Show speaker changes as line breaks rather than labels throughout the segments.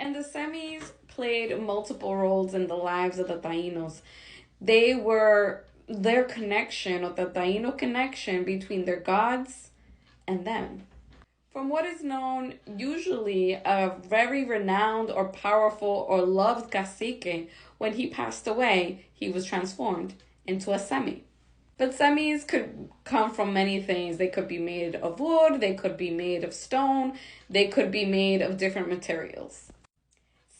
And the Zemis played multiple roles in the lives of the Tainos. They were their connection, or the Taíno connection between their gods and them. From what is known, usually a very renowned or powerful or loved cacique, when he passed away, he was transformed into a Zemi. But Zemis could come from many things. They could be made of wood, they could be made of stone, they could be made of different materials.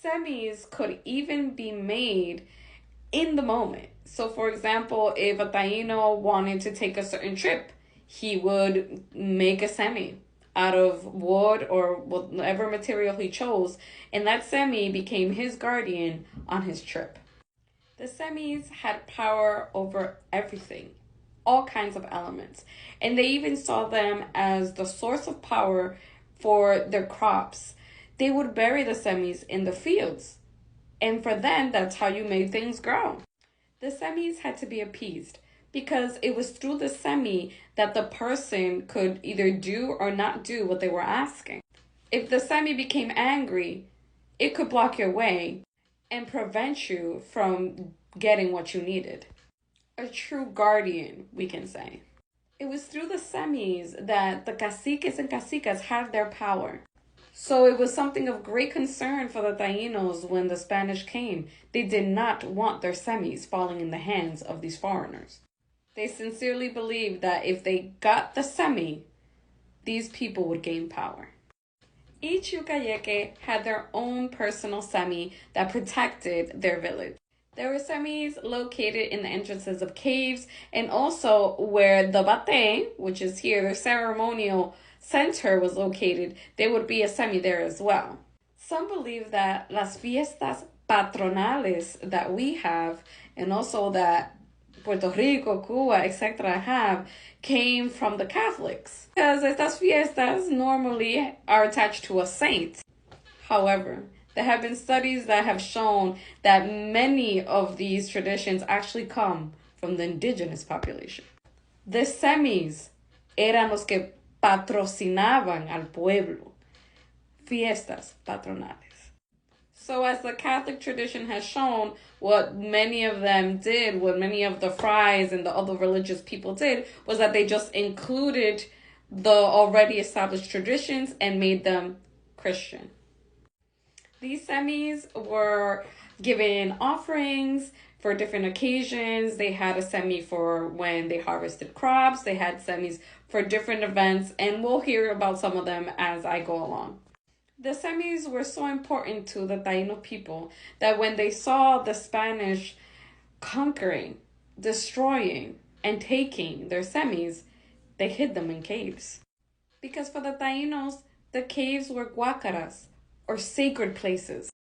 Zemis could even be made in the moment. So for example, if a Taíno wanted to take a certain trip, he would make a Zemi out of wood or whatever material he chose, and that Zemi became his guardian on his trip. The Zemis had power over everything, all kinds of elements, and they even saw them as the source of power for their crops. They would bury the Zemis in the fields, and for them, that's how you made things grow. The Zemis had to be appeased because it was through the Zemi that the person could either do or not do what they were asking. If the Zemi became angry, it could block your way and prevent you from getting what you needed. A true guardian, we can say. It was through the Zemis that the caciques and cacicas had their power. So it was something of great concern for the Tainos when the Spanish came. They did not want their Zemis falling in the hands of these foreigners. They sincerely believed that if they got the Zemi, these people would gain power. Each Ucayeke had their own personal Zemi that protected their village. There were Zemis located in the entrances of caves, and also where the bate, which is here, their ceremonial center, was located, there would be a Zemi there as well. Some believe that las fiestas patronales that we have, and also that Puerto Rico, Cuba, etc. have, came from the Catholics, because estas fiestas normally are attached to a saint. However, there have been studies that have shown that many of these traditions actually come from the indigenous population. The Zemis eran los que patrocinaban al pueblo. Fiestas patronales. So as the Catholic tradition has shown, what many of them did, what many of the friars and the other religious people did, was that they just included the already established traditions and made them Christian. These Zemis were given offerings for different occasions. They had a Zemi for when they harvested crops. They had Zemis for different events, and we'll hear about some of them as I go along. The Zemis were so important to the Taíno people that when they saw the Spanish conquering, destroying, and taking their Zemis, they hid them in caves. Because for the Taínos, the caves were guacaras, or sacred places.